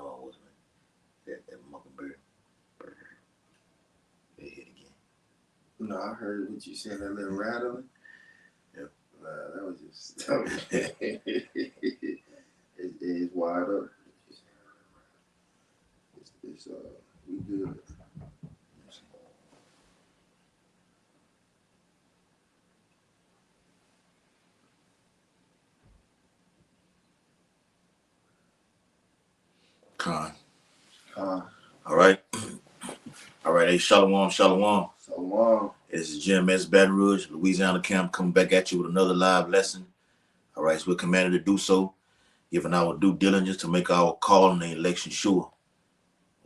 No, it wasn't. That mockingbird. They hit again. No, I heard what you said, that little rattling. Yep. That was just. It's wide up. It's we good. Con. Uh, All right. All right. Hey, shalom, shalom. so This is GMS Baton Rouge, Louisiana camp, coming back at you with another live lesson. All right. So we're commanded to do so, giving our due diligence to make our call and the election sure.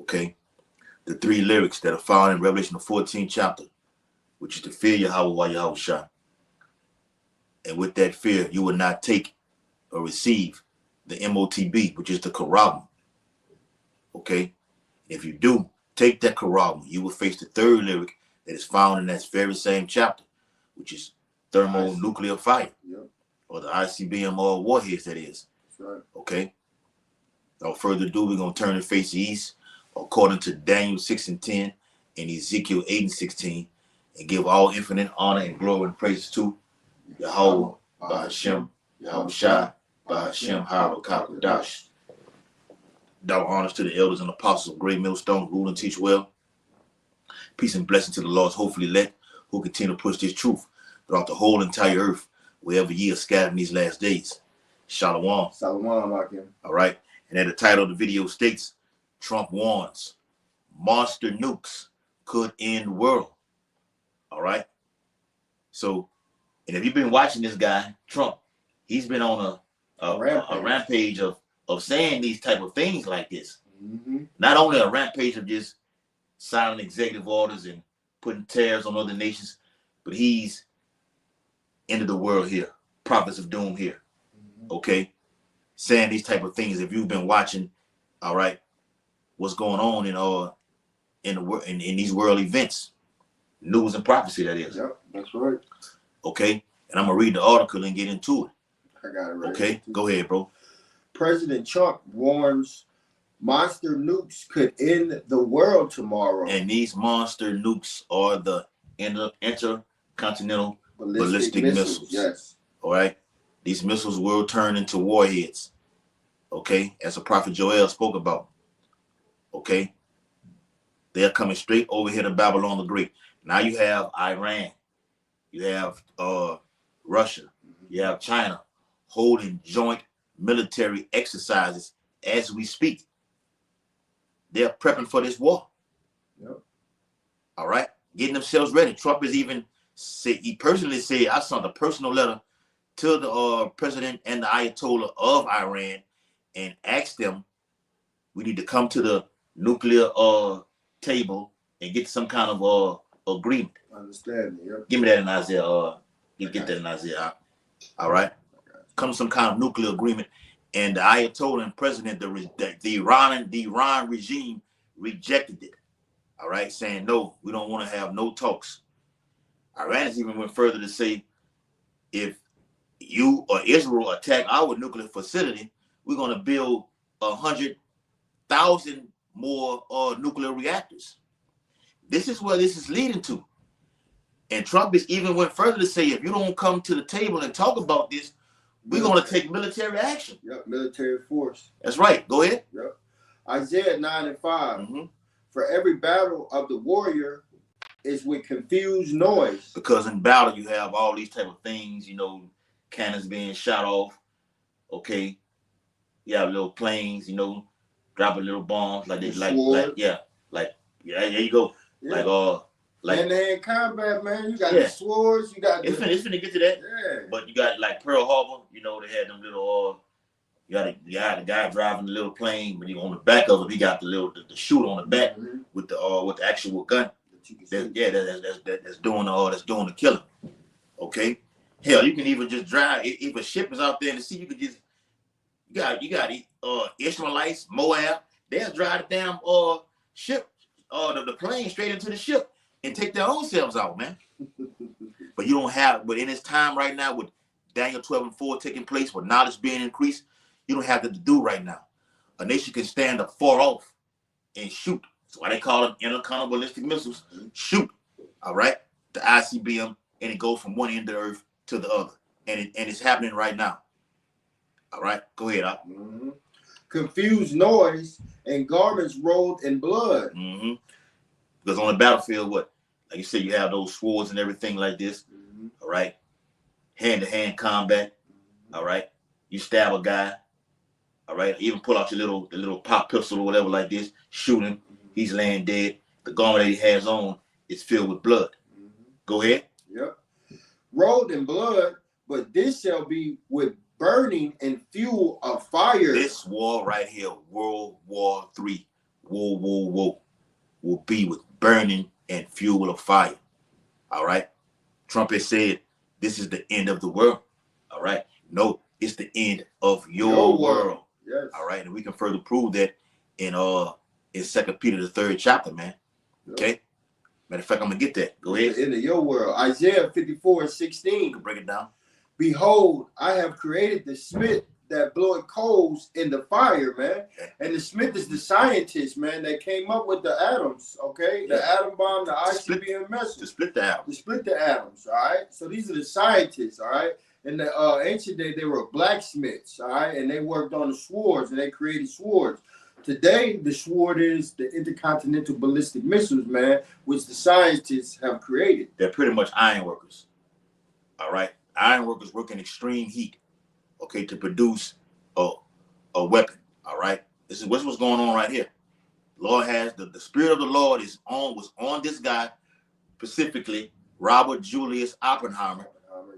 Okay. The 3 lyrics that are found in Revelation the 14th chapter, which is to fear Yahweh while Yahweh shot. And with that fear, you will not take or receive the MOTB, which is the Karabim. Okay? If you do take that Karabim, you will face the 3rd lyric that is found in that very same chapter, which is thermonuclear fire. Yep. Or the ICBM or warheads, that is. That's right. Okay? Without further ado, we're going to turn and face the east, according to Daniel 6:10 and Ezekiel 8:16, and give all infinite honor and glory and praise to Yahweh, Bahashem, Yahweh Shai, Bahashem, Harakakadash. Thou honors to the elders and apostles of Great Millstone, rule and teach well. Peace and blessing to the Lord's hopefully elect, who continue to push this truth throughout the whole entire earth, wherever ye are scattered in these last days. Shalom. Shalom, Akim. All right. And at the title of the video states, Trump warns, monster nukes could end the world. All right. So, and if you've been watching this guy, Trump, he's been on a rampage of saying these type of things like this. Mm-hmm. Not only a rampage of just signing executive orders and putting tariffs on other nations, but he's ended the world here, prophets of doom here. Mm-hmm. Okay, saying these type of things. If you've been watching, all right, what's going on in these world events, news and prophecy, that is. Yep, that's right. Okay, and I'm gonna read the article and get into it. I got it right. Okay, go ahead, bro. President Trump warns monster nukes could end the world tomorrow. And these monster nukes are the intercontinental ballistic missiles. Yes. All right. These missiles will turn into warheads. Okay. As the prophet Joel spoke about. Okay. They're coming straight over here to Babylon the Great. Now you have Iran. You have Russia. You have China holding joint military exercises as we speak. They're prepping for this war. Yep. All right. Getting themselves ready. Trump is even said, he personally said, I sent a personal letter to the president and the Ayatollah of Iran and asked them, we need to come to the nuclear table and get some kind of agreement. Understand. Yep. Give me that in Isaiah. Get that in Isaiah. All right. Come to some kind of nuclear agreement. And the Ayatollah and president, the Iran regime rejected it. All right, saying no, we don't want to have no talks. Iran has even went further to say, if you or Israel attack our nuclear facility, we're going to build 100,000 more nuclear reactors. This is where this is leading to. And Trump is even went further to say, if you don't come to the table and talk about this, we're going to take military action. Yep, military force. That's right. Go ahead. Yep. Isaiah 9:5. Mm-hmm. For every battle of the warrior is with confused noise. Because in battle, you have all these type of things, you know, cannons being shot off. Okay. You have little planes, you know, dropping little bombs like this, there you go. Yeah. Like hand-to-hand combat, man. You got the swords, you got it's finna get to that. Yeah. But you got like Pearl Harbor, you know, they had them little you got the guy driving the little plane, but on the back of it, he got the chute on the back with the actual gun. That's doing the killing. Okay. Hell, you can even just drive if a ship is out there in the sea, you can just you got Ishmaelites, Moab, they'll drive the damn ship the plane straight into the ship and take their own selves out, man. But you don't have, but in this time right now with Daniel 12:4 taking place, with knowledge being increased, you don't have that to do right now. A nation can stand up far off and shoot. That's why they call them intercontinental ballistic missiles. Shoot, all right, the ICBM, and it goes from one end of the earth to the other, and it's happening right now. All right, go ahead. Confused noise and garments rolled in blood. Because on the battlefield, what, like you said, you have those swords and everything like this. All right, hand-to-hand combat. All right, you stab a guy. All right, even pull out your little pop pistol or whatever like this, shoot him. He's laying dead. The garment that he has on is filled with blood. Go ahead. Yep. Rolled in blood, but this shall be with burning and fuel of fire. This war right here, World War III, whoa, will be with burning and fuel of fire. All right. Trump has said this is the end of the world. All right. No, it's the end of your world. Yes. All right, and we can further prove that in 2 Peter the 3rd chapter, man. Yep. Okay. Matter of fact, I'm gonna get that. Go ahead. Into your world. Isaiah 54:16. You can break it down. Behold, I have created the smith that bloweth coals in the fire, man. Okay. And the smith is the scientist, man, that came up with the atoms, okay? The atom bomb, the ICBM missile. To split the atoms. To split the atoms, all right? So these are the scientists, all right? In the ancient day, they were blacksmiths, all right? And they worked on the swords, and they created swords. Today, the sword is the intercontinental ballistic missiles, man, which the scientists have created. They're pretty much iron workers, all right? Iron workers work in extreme heat, okay, to produce a weapon, all right? This is what's going on right here. Lord has, the Spirit of the Lord was on this guy, specifically, Robert Julius Oppenheimer.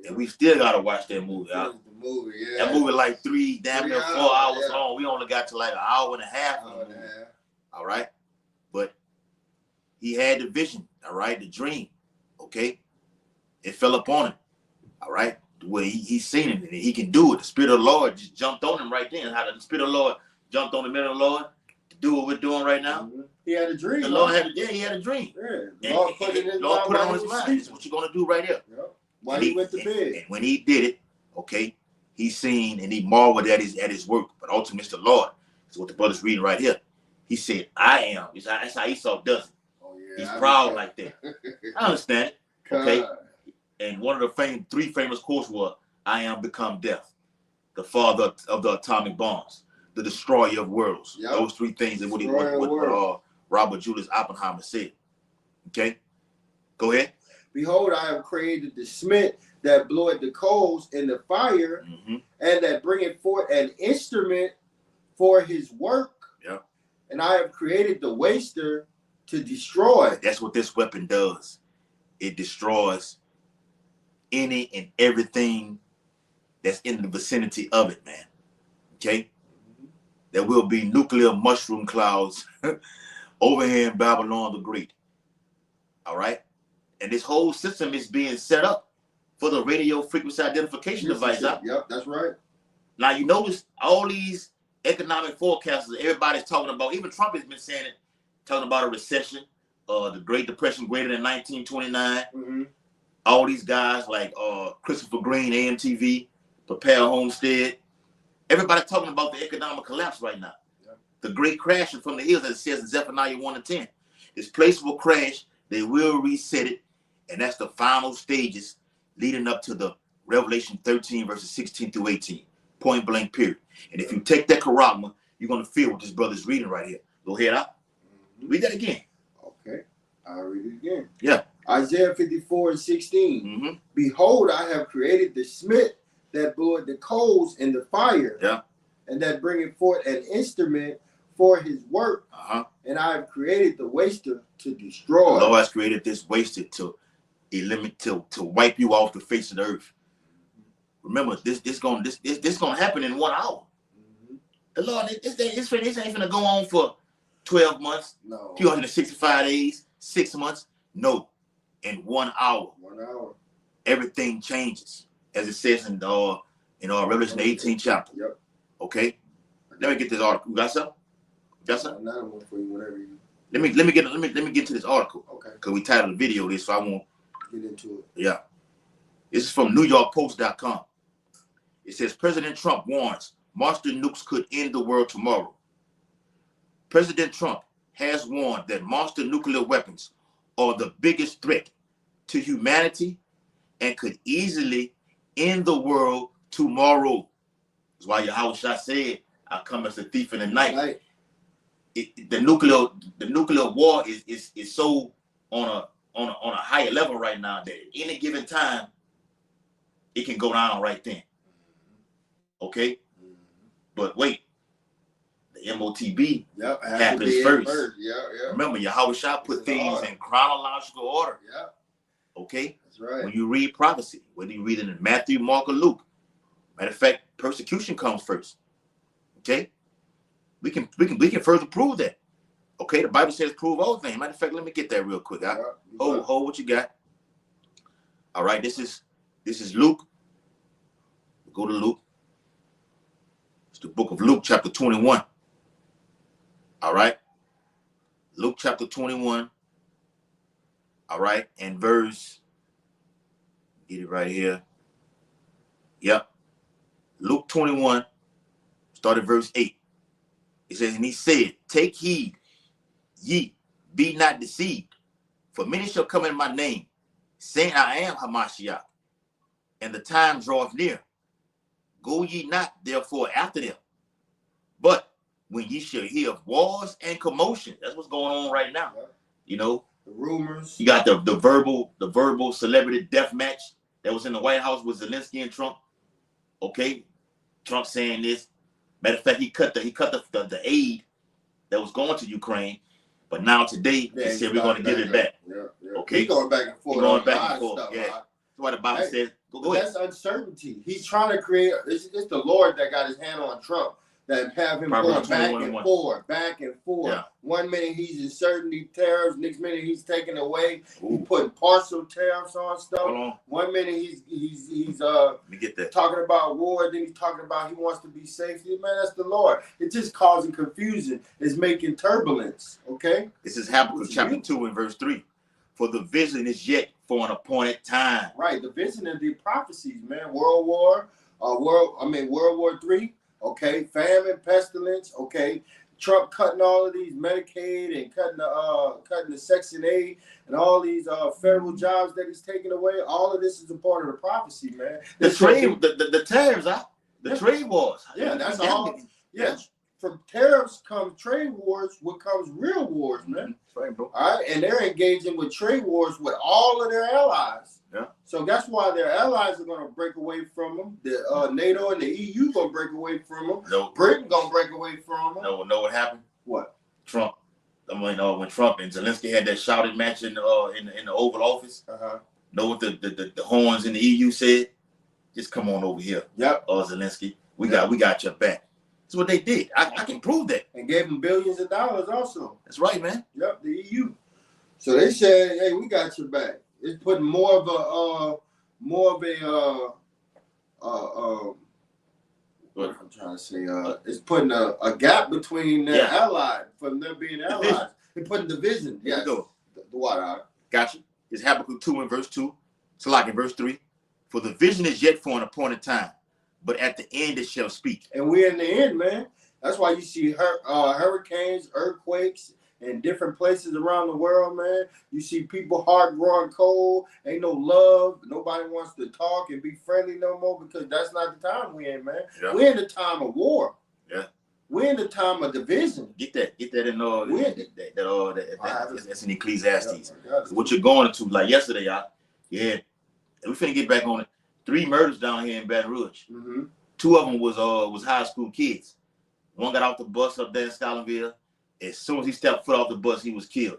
And we still gotta watch that movie. The movie, yeah. That movie like damn near 4 hours long. We only got to like an hour and a half. All right, but he had the vision. All right, the dream. Okay, it fell upon him. All right, where he's seen it and he can do it. The Spirit of the Lord just jumped on him right then. How the Spirit of the Lord jumped on the man of the Lord to do what we're doing right now. He had a dream. The Lord he had a dream. Yeah. Lord put it on his mind. This is what you're gonna do right here. Yep. While he went to bed. And when he did it, okay, he seen and he marveled at his work. But ultimately, it's the Lord. That's what the brother's reading right here. He said, I am. That's how Esau does it. Oh, yeah, he's proud like that. I understand it. Okay. And one of the three famous quotes were, I am become death, the father of the atomic bombs, the destroyer of worlds. Yep. Those three things are what Robert Julius Oppenheimer said. Okay. Go ahead. Behold, I have created the smith that bloweth the coals in the fire, and that bringeth forth an instrument for his work. Yeah. And I have created the waster to destroy. That's what this weapon does. It destroys any and everything that's in the vicinity of it, man. Okay? There will be nuclear mushroom clouds over here in Babylon the Great. All right? And this whole system is being set up for the radio frequency identification device. Yep, that's right. Now, you notice all these economic forecasters, everybody's talking about, even Trump has been saying it, talking about a recession, the Great Depression greater than 1929. All these guys like Christopher Green, AMTV, Prepare Homestead, everybody's talking about the economic collapse right now. Yep. The great crashing from the hills, as it says in Zephaniah 1:10. This place will crash, they will reset it, and that's the final stages leading up to the Revelation 13, verses 16 through 18. Point blank, period. And if you take that charagma, you're going to feel what this brother's reading right here. Go ahead, out. Read that again. Okay. I'll read it again. Yeah. Isaiah 54:16. Behold, I have created the smith that bloweth the coals in the fire. Yeah. And that bringeth forth an instrument for his work. And I have created the waster to destroy. The Lord has created this waster to eliminate, to wipe you off the face of the earth. Remember, this gonna happen in 1 hour. The Lord, this ain't gonna go on for 12 months, no, 365 days, 6 months. No, in 1 hour. 1 hour. Everything changes, as it says in Revelation 18 chapter. Yep. Okay. Let me get this article. You got something? Got something? Another one for you, whatever you. Let me get to this article. Okay. Because we titled the video this, so I won't get into it. Yeah. This is from NewYorkPost.com. It says President Trump warns monster nukes could end the world tomorrow. President Trump has warned that monster nuclear weapons are the biggest threat to humanity and could easily end the world tomorrow. That's why Yahushua said, I come as a thief in the night. Right. The nuclear war is so on a higher level right now that at any given time it can go down right then. Okay? But wait, the MOTB happens first. Yeah. Remember, Yahushua put things in chronological order. Yeah. Okay? That's right. When you read prophecy, whether you read it in Matthew, Mark, or Luke, matter of fact, persecution comes first. Okay? We can further prove that. Okay, the Bible says prove all things. Matter of fact, let me get that real quick. Hold what you got. All right, this is Luke. Go to Luke. It's the book of Luke, chapter 21. All right. Luke chapter 21. All right, and verse. Get it right here. Yep. Luke 21, start at verse 8. It says, and he said, take heed, ye, be not deceived, for many shall come in my name, saying, I am Hamashiach, and the time draweth near. Go ye not therefore after them. But when ye shall hear of wars and commotion, that's what's going on right now. You know, the rumors. You got the verbal celebrity death match that was in the White House with Zelensky and Trump. Okay, Trump saying this. Matter of fact, he cut the aid that was going to Ukraine, but now today he said we're going to give it back. Yeah. Okay, he's going back and forth. Going back and forth. Yeah, that's what the Bible says. Go ahead. That's uncertainty. He's trying to create. It's the Lord that got his hand on Trump that have him going back and forth. Yeah. 1 minute he's inserting tariffs, next minute he's taking away. He's putting partial tariffs on stuff. Hold on. 1 minute he's Let me get that. talking about war, then he's talking about he wants to be safe. Man, that's the Lord. It's just causing confusion. It's making turbulence. Okay. This is Habakkuk chapter 2 and verse 3. For the vision is yet for an appointed time. Right. The vision of the prophecies, man. World War III. Okay, famine, pestilence. Okay, Trump cutting all of these Medicaid and cutting the Section 8 and all these federal jobs that he's taking away. All of this is a part of the prophecy, man. The trade, the tariffs, the trade wars. Yeah, that's all. Yes, from tariffs come trade wars. What comes real wars, man. That's right, bro. All right, and they're engaging with trade wars with all of their allies. Yeah. So that's why their allies are going to break away from them. The NATO and the EU going to break away from them. No. Britain going to break away from them. No, know what happened? What? Trump. I mean, when Trump and Zelensky had that shouted match in the Oval Office. Know what the horns in the EU said? Just come on over here. Yep. Zelensky, we got your back. That's what they did. I can prove that. And gave them billions of dollars also. That's right, man. Yep, the EU. So they said, hey, we got your back. It's putting more of a what I'm trying to say, it's putting a gap between their allies, from them being allies. They're putting division. Yeah, go. The water. Gotcha. It's Habakkuk 2 and verse 2. It's like in verse 3. For the vision is yet for an appointed time, but at the end it shall speak. And we're in the end, man. That's why you see hurricanes, earthquakes, in different places around the world, man. You see people hard growing cold. Ain't no love. Nobody wants to talk and be friendly no more because that's not the time we're in, man. Yeah. We're in the time of war. Yeah. We're in the time of division. Get that in that's in Ecclesiastes. What you're going into, like yesterday, we finna get back on it. 3 murders down here in Baton Rouge. Mm-hmm. 2 of them was high school kids. One got off the bus up there in Scollonville. As soon as he stepped foot off the bus, he was killed.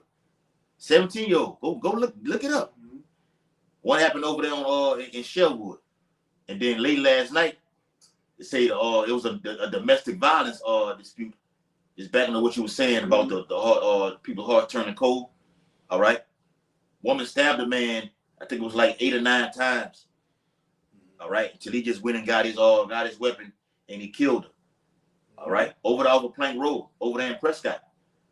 17-year-old. Go look it up. Mm-hmm. One happened over there in Sherwood. And then late last night, they say it was a domestic violence dispute. Just backing on what you were saying about the people heart turning cold. All right. Woman stabbed a man, I think it was like 8 or 9 times. All right. Until he just went and got his weapon and he killed her. All right. Over Plank Road, over there in Prescott.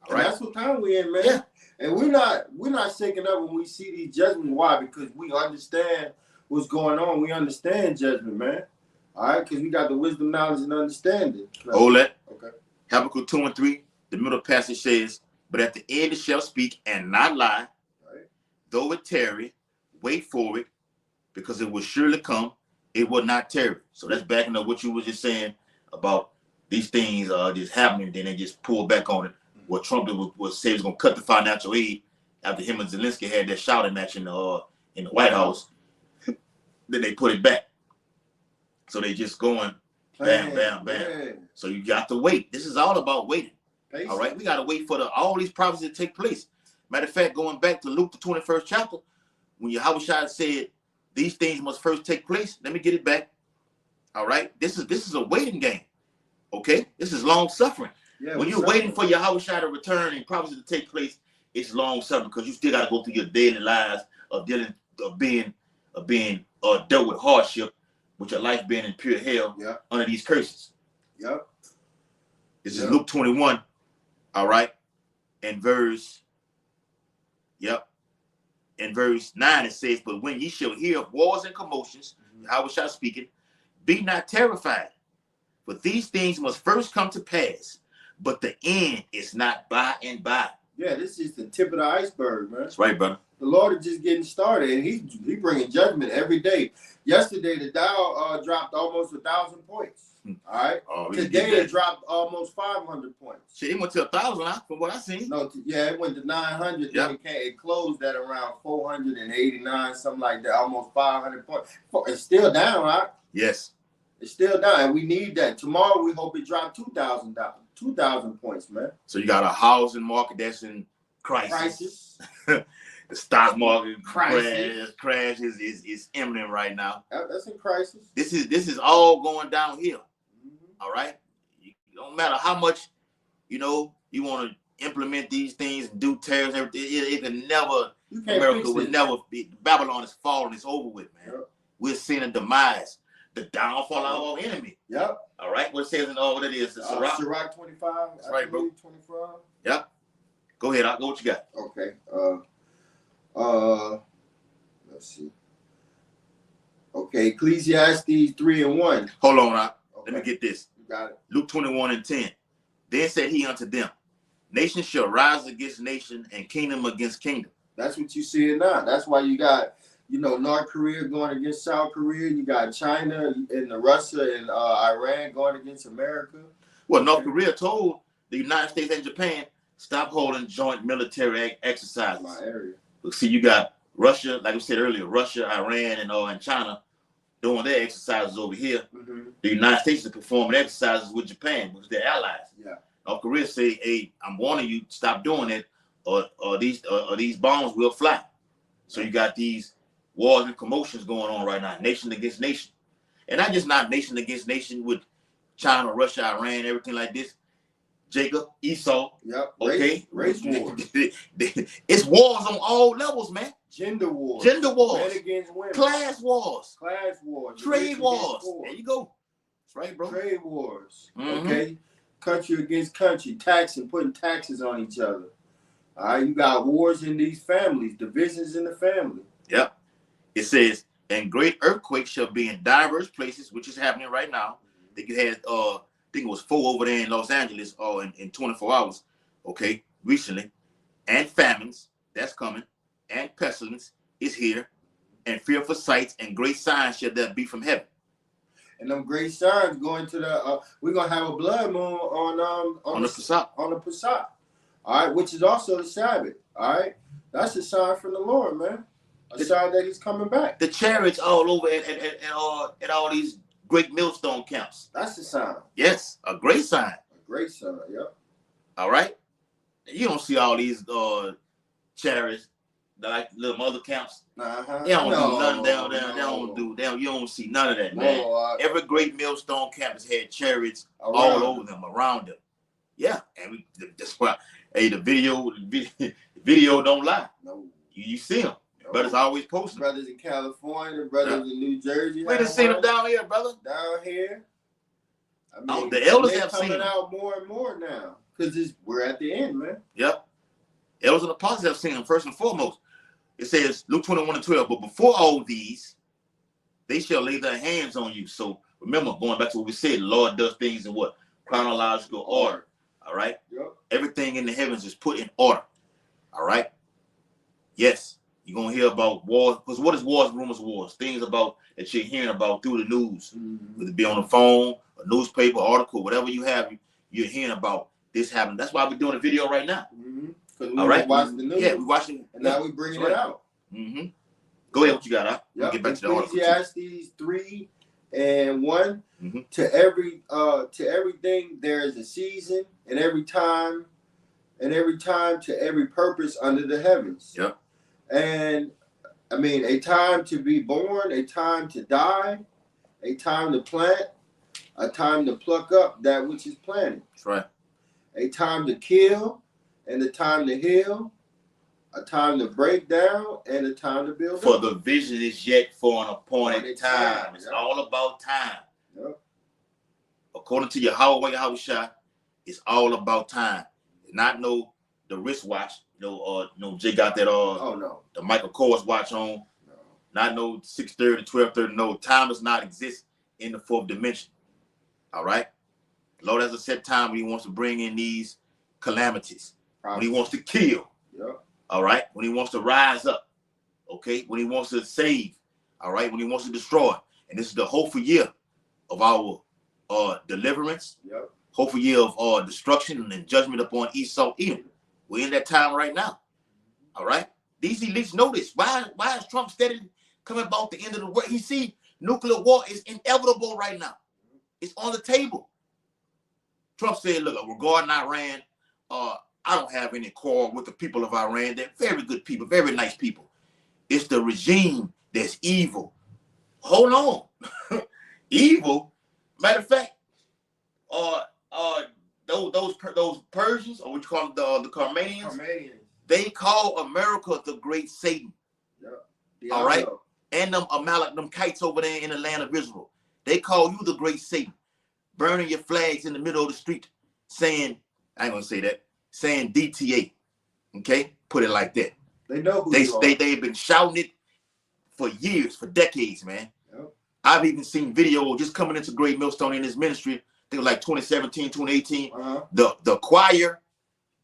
All right. That's what time we're in, man. Yeah. And we're not shaking up when we see these judgments. Why? Because we understand what's going on. We understand judgment, man. All right, because we got the wisdom, knowledge, and understanding. Hold that. Okay. Habakkuk 2 and 3. the middle passage says, but at the end it shall speak and not lie, Right. though it tarry, wait for it, because it will surely come, it will not tarry. So that's backing up what you were just saying about these things just happening, then they just pull back on it. What Trump was saying was going to cut the financial aid after him and Zelensky had that shouting match in the White House. Then they put it back. So they just going bam, bam, bam. Yeah. So you got to wait. This is all about waiting. Patience. All right, we got to wait for all these prophecies to take place. Matter of fact, going back to Luke, the 21st chapter, when Yahushua said, these things must first take place. Let me get it back. All right, this is a waiting game. Okay, this is long suffering. Yeah, when you're waiting for Yahushua to return and prophecy to take place, it's long suffering because you still got to go through your daily lives of being dealt with hardship, with your life being in pure hell under these curses. Yep. This is Luke 21. All right, in verse 9 it says, but when ye shall hear of wars and commotions, Yahushua speaking, be not terrified, for these things must first come to pass, but the end is not by and by. Yeah, this is the tip of the iceberg, man. That's right, brother. The Lord is just getting started, and he bringing judgment every day. Yesterday, the Dow dropped almost 1,000 points. All right. Today, it dropped almost 500 points. Shit, it went to 1,000 from what I seen. No, it went to 900. Then it closed at around 489, something like that, almost 500 points. It's still down, right? Yes. It's still down, and we need that. Tomorrow, we hope it dropped 2,000 points, man. So you got a housing market that's in crisis. The stock market crash is imminent right now. That's in crisis. This is all going downhill. All right. It don't matter how much you want to implement these things and do tariffs and everything. It can never. America will never be. Babylon is falling. It's over with, man. Yep. We're seeing a demise, the downfall of our enemy. Yep. All right. What it says in what it is? Sirach 25. That's right, bro. 25. Yep. Go ahead. I'll go. What you got? Okay. Let's see. Okay, Ecclesiastes 3:1. Hold on, okay. Let me get this. You got it. Luke 21:10. Then said he unto them, nation shall rise against nation and kingdom against kingdom. That's what you see now. That's why you got, North Korea going against South Korea. You got China and Russia and Iran going against America. Well, North Korea told the United States and Japan, stop holding joint military exercises. My area. See, you got Russia, like I said earlier, Russia, Iran, and China doing their exercises over here. Mm-hmm. The United States is performing exercises with Japan, which they're allies. Yeah. North Korea say, hey, I'm warning you, stop doing it, or these bombs will fly. So you got these wars and commotions going on right now, nation against nation. And not just nation against nation with China, Russia, Iran, everything like this. Jacob, Esau. Yep. Okay. Race wars. It's wars on all levels, man. Gender wars. Men against women. Class wars. Trade wars. There you go. That's right, bro. Trade wars. Mm-hmm. Okay. Country against country. Putting taxes on each other. All right. You got wars in these families. Divisions in the family. Yep. It says, and great earthquakes shall be in diverse places, which is happening right now. I think you had I think it was 4 over there in Los Angeles in 24 hours, okay, recently. And famines, that's coming. And pestilence is here. And fearful sights and great signs shall there be from heaven. And them great signs going to the, we're going to have a blood moon on the Passat. On the Passat. All right, which is also the Sabbath. All right. That's a sign from the Lord, man. A sign that he's coming back. The chariots all over at all these great millstone camps. That's a sign. Yes, a great sign. A great sign, yep. All right. You don't see all these chariots like little mother camps. Uh-huh. They don't do nothing down there. You don't see none of that, man. Every great millstone camp has had chariots all over them, around them. Yeah, and that's why. Hey, the video don't lie. No, you see them. Brothers always posting. Brothers in California, brothers in New Jersey. We done seen them down here, brother. Down here. I mean, the elders have seen coming out more and more now because we're at the end, man. Yep. Elders and apostles have seen them first and foremost. It says Luke 21:12. But before all these, they shall lay their hands on you. So remember, going back to what we said, the Lord does things in what chronological order. All right. Yep. Everything in the heavens is put in order. All right. Yes, you're gonna hear about wars. Because what is wars, rumors, wars? Things about that you're hearing about through the news, whether it be on the phone, a newspaper, article, whatever you have, you're hearing about this happening. That's why we're doing a video right now. Because we watching the news. Yeah, we're watching, and now we're bringing it out. Go ahead, what you got? Yep. Get back to the article. Ecclesiastes 3:1. To everything there is a season, and every time to every purpose under the heavens. Yep. And I mean, a time to be born, a time to die, a time to plant, a time to pluck up that which is planted. That's right. A time to kill, and a time to heal, a time to break down, and a time to build For up. the vision is yet for an appointed time. It's all about time. Yep. According to Yahweh, it's all about time. Not the wristwatch. No, Jay got that the Michael Kors watch on. No. Not 6:30, 12:30. No, time does not exist in the fourth dimension. All right. Lord has a set time when he wants to bring in these calamities. When he wants to kill. Yep. All right. When he wants to rise up. Okay. When he wants to save. All right. When he wants to destroy. And this is the hopeful year of our deliverance. Yep. Hopeful year of destruction and judgment upon Esau, Edom. We're in that time right now. All right. These elites know this. Why is Trump steady coming about the end of the world? He see nuclear war is inevitable right now. It's on the table. Trump said, look, regarding Iran, I don't have any quarrel with the people of Iran. They're very good people, very nice people. It's the regime that's evil. Hold on. Evil? Matter of fact, those Persians, or what you call them, the Carmanians, they call America the great Satan. Yeah. All right? And them Amalekites over there in the land of Israel. They call you the great Satan. Burning your flags in the middle of the street, saying, I ain't gonna say that, saying DTA. Okay? Put it like that. They know who they've been shouting it for years, for decades, man. Yep. I've even seen video just coming into Great Millstone in his ministry. I think it was like 2017, 2018. The choir,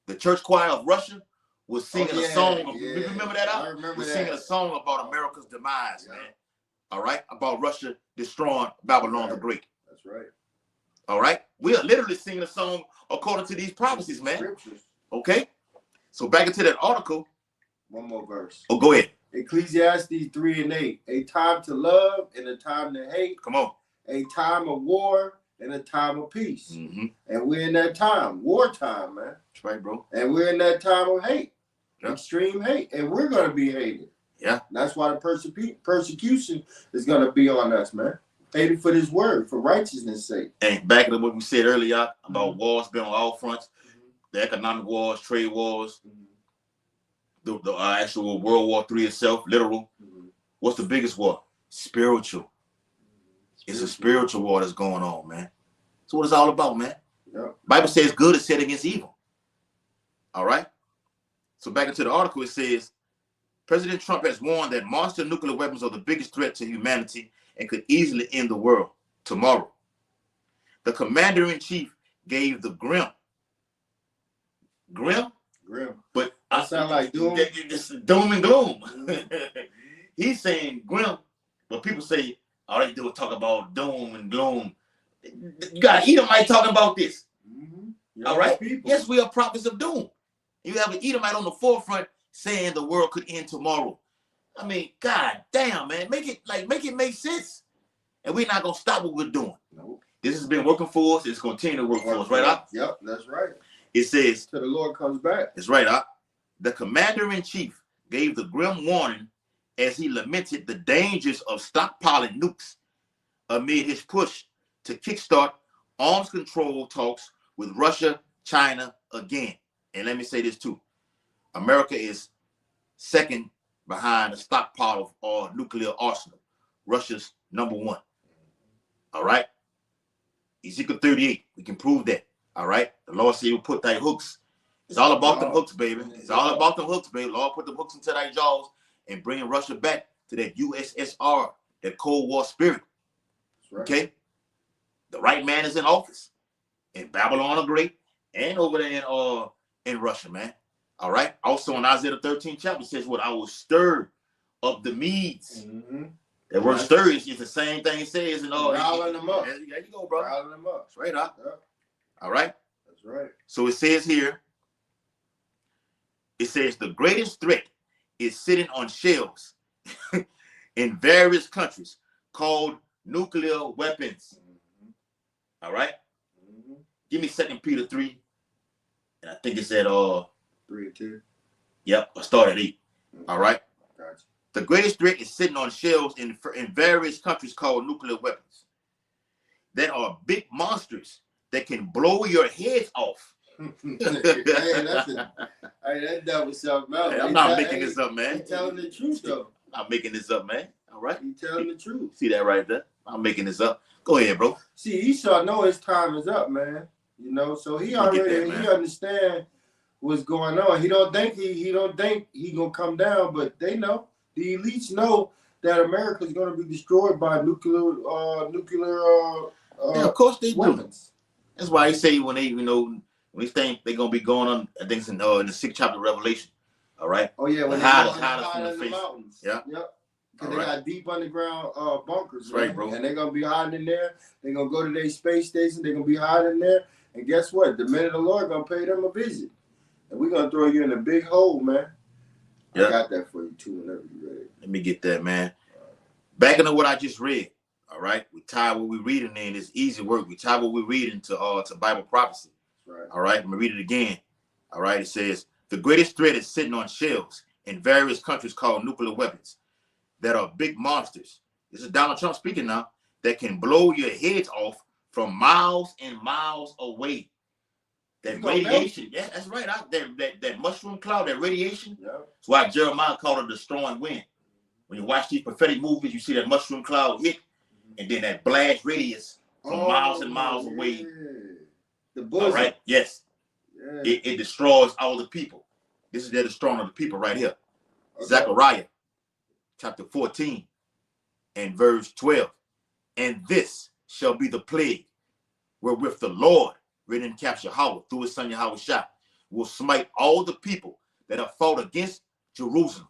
the church choir of Russia was singing a song. You remember that? I remember that. Singing a song about America's demise, man. All right? About Russia destroying Babylon the Great. That's right. All right? We are literally singing a song according to these prophecies, man. Scriptures. Okay? So back into that article. One more verse. Oh, go ahead. Ecclesiastes 3:8. A time to love and a time to hate. Come on. A time of war and a time of peace. Mm-hmm. And we're in that time, wartime, man. That's right, bro. And we're in that time of hate, Yep. extreme hate. And we're going to be hated. Yeah. And that's why the persecution is going to be on us, man. Hated for this word, for righteousness' sake. And back to what we said earlier about wars being on all fronts, the economic wars, trade wars, the actual World War III itself, literal. What's the biggest war? Spiritual. It's a spiritual war that's going on, man. That's what it's all about, man. Yep. Bible says good is set against evil. All right? So back into the article, it says, President Trump has warned that monster nuclear weapons are the biggest threat to humanity and could easily end the world tomorrow. The commander-in-chief gave the grim, but I sound like doom. Just doom and gloom. He's saying grim, but people say all they do is talk about doom and gloom. You got Edomite talking about this. All right? People. Yes, we are prophets of doom. You have an Edomite on the forefront saying the world could end tomorrow. I mean, God damn, man. Make it make sense. And we're not gonna stop what we're doing. Nope. This has been working for us. It's continuing to work for us, right, Op? Yep, that's right. It says, till the Lord comes back. It's right, Op. The commander-in-chief gave the grim warning as he lamented the dangers of stockpiling nukes amid his push to kickstart arms control talks with Russia, China again. And let me say this too. America is second behind a stockpile of nuclear arsenal. Russia's number one. All right? Ezekiel 38, we can prove that. All right? The Lord said he will put thy hooks. It's all about them hooks, baby. It's all about them hooks, baby. Lord put the hooks into thy jaws and bring Russia back to that USSR, that Cold War spirit. Right. Okay? The right man is in office. And Babylon the Great and over there in Russia, man. All right. Also in Isaiah the 13th chapter says what I will stir up the Medes. Mm-hmm. That word stir is the same thing it says in riling them up. There you go, brother. Riling them up. Straight up. Yep. All right. That's right. So it says here, it says the greatest threat is sitting on shelves in various countries called nuclear weapons. Mm-hmm. All right. Mm-hmm. Give me 2 Peter 3. And I think it's at 3 and 2. Yep, I start at 8. Mm-hmm. All right. Gotcha. The greatest threat is sitting on shelves in various countries called nuclear weapons. That are big monsters that can blow your heads off. That was something else. Hey, I'm not making this up, man. He's telling the truth, though. I'm not making this up, man. All right. He's telling the truth. See that right there? I'm making this up. Go ahead, bro. See, Esau know his time is up, man. You know, so he already he understand what's going on. He don't think he gonna come down, but they know. The elites know that America is gonna be destroyed by nuclear yeah, of course they weapons. Do. That's why he say when they think they're gonna be going on, I think it's in the 6th chapter of Revelation. All right. Oh yeah, when they hide in the mountains. Yeah. Yep. Because they got deep underground bunkers. That's right, bro. And they're gonna be hiding in there. They're gonna go to their space station. They're gonna be hiding there. And guess what? The men of the Lord gonna pay them a visit. And we're gonna throw you in a big hole, man. Yep. I got that for you too whenever you're ready. Let me get that, man. Back into what I just read. All right. We tie what we're reading in. It's easy work. We tie what we're reading to Bible prophecy. Right. All right. I'm gonna read it again. All right. It says the greatest threat is sitting on shelves in various countries called nuclear weapons that are big monsters. This is Donald Trump speaking now, that can blow your heads off from miles and miles away. That radiation, yeah, that's right. That mushroom cloud, that radiation. Yeah. That's why Jeremiah called it destroying wind. When you watch these prophetic movies, you see that mushroom cloud hit, and then that blast radius from miles and miles away. The buzzing. All right, yes. Yeah. It destroys all the people. This is the destroying of the people right here. Okay. Zechariah chapter 14 and verse 12. And this shall be the plague wherewith the Lord, written in caps Yahweh, through his son Yahweh Shah, will smite all the people that have fought against Jerusalem.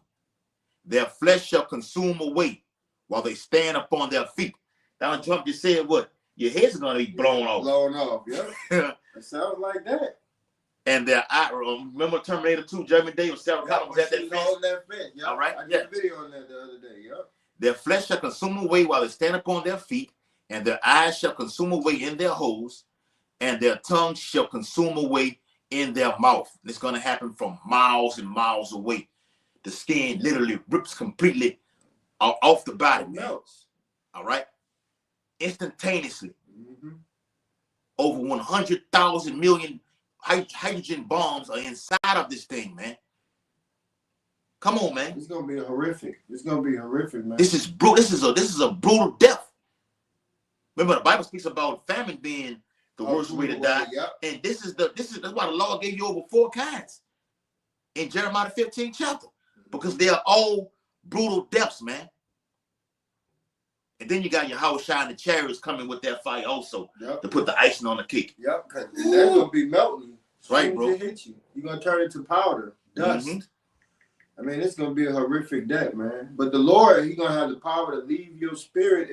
Their flesh shall consume away while they stand upon their feet. Donald Trump just said what? Your head's going to be blown off. Blown off, yeah. It sounds like that. And their eye, remember Terminator 2, Jeremy Davis, Sarah Connor was at that fence. Yep. All right, I did a video on that the other day, yep. Their flesh shall consume away while they stand upon their feet, and their eyes shall consume away in their holes, and their tongue shall consume away in their mouth. And it's going to happen from miles and miles away. The skin literally rips completely off the body, melts. All right? Instantaneously. Mm-hmm. Over 100,000 million hydrogen bombs are inside of this thing, man. Come on, man. It's gonna be horrific. It's gonna be horrific, man. This is brutal. This is a brutal death. Remember, the Bible speaks about famine being the worst way to die. Yep. And that's why the Lord gave you over 4 kinds in Jeremiah 15th chapter. Because they are all brutal deaths, man. And then you got your house shine the chariots coming with that fire also to put the icing on the cake. Yep, because they're gonna be melting. That's right, bro. It hit you. You're gonna turn into powder, dust. Mm-hmm. I mean, it's gonna be a horrific death, man. But the Lord, He's gonna have the power to leave your spirit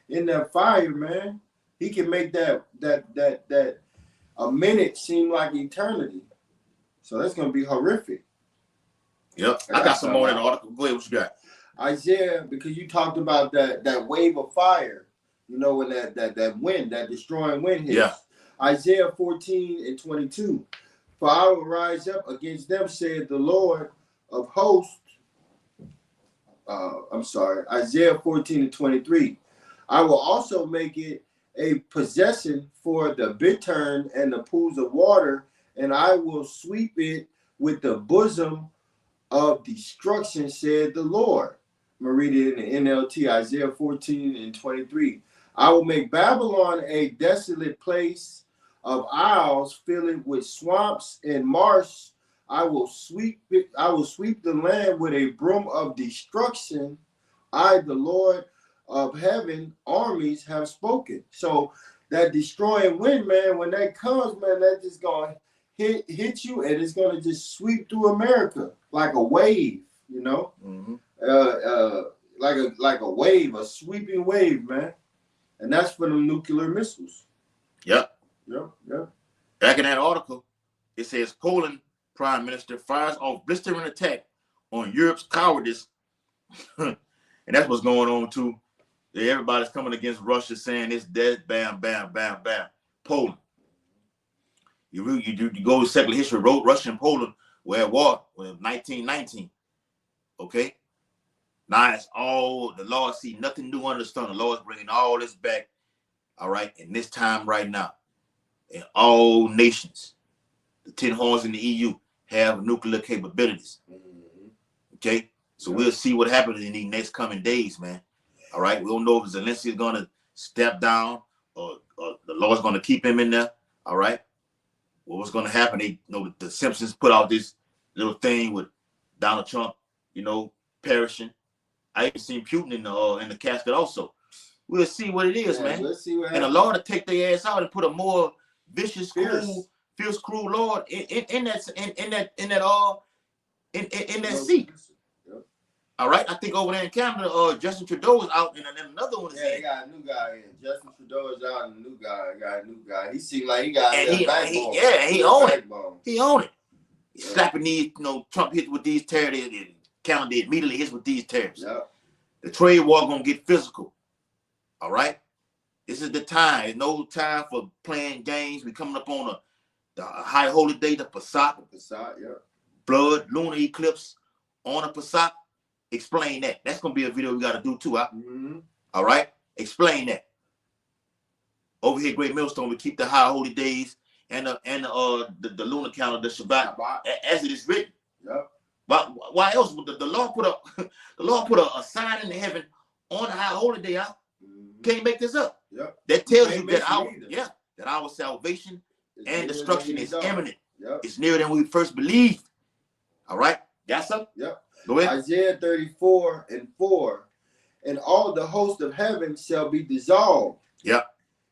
in that fire, man. He can make that a minute seem like eternity. So that's gonna be horrific. Yep. I got some more in the article. Go ahead, what you got? Isaiah, because you talked about that wave of fire, you know, when that wind, that destroying wind hits. Yeah. Isaiah 14 and 22. For I will rise up against them, said the Lord of hosts. Isaiah 14 and 23. I will also make it a possession for the bittern and the pools of water, and I will sweep it with the bosom of destruction, said the Lord. I'm going to read it in the NLT, Isaiah 14 and 23. I will make Babylon a desolate place of isles, fill it with swamps and marsh. I will sweep the land with a broom of destruction. I, the Lord of heaven, armies have spoken. So that destroying wind, man, when that comes, man, that just going hit you, and it's gonna just sweep through America like a wave, you know, like a wave, a sweeping wave, man. And that's for the nuclear missiles. Yep. Yep. Back in that article, it says Poland Prime Minister fires off blistering attack on Europe's cowardice, and that's what's going on too. Everybody's coming against Russia, saying it's dead. Bam, bam, bam, bam. Poland. You go to secular history. Russia and Poland were at war in 1919. Okay. Now it's all the Lord see nothing new under the sun. The Lord's bringing all this back. All right, in this time right now, in all nations, the 10 horns in the EU have nuclear capabilities. Okay, so we'll see what happens in these next coming days, man. All right, we don't know if Zelensky is gonna step down or the Lord's gonna keep him in there. All right, what's gonna happen? They, the Simpsons put out this little thing with Donald Trump, perishing. I even seen Putin in the casket also. We'll see what it is, man. Let's see what happens. And the Lord to take their ass out and put a more vicious, fierce, cruel Lord in that seat. Yep. All right, I think over there in Canada, Justin Trudeau is out, and then another one is they got a new guy in. Justin Trudeau is out, and the new guy got a new guy. He seemed like he got a backbone. He own it. He own it. Yeah. Slapping these, Trump hits with these tariffs, and Canada immediately hits with these tariffs. Yep. The trade war gonna get physical. All right, this is the time. There's no time for playing games. We coming up on the high holy day, the Pesach. Blood lunar eclipse on a Pesach. Explain that. That's gonna be a video we gotta do too. Huh? All right, explain that. Over here, Great Millstone, we keep the high holy days and the lunar calendar, the Shabbat, as it is written. Yep. But why else would the Lord put a sign in the heaven on the high holy day? Huh? Can't make this up. Yep. That tells you that our salvation and destruction is imminent. Yep. It's nearer than we first believed. All right, got something? Yep. Go ahead. Isaiah 34:4, and all the host of heaven shall be dissolved. Yep.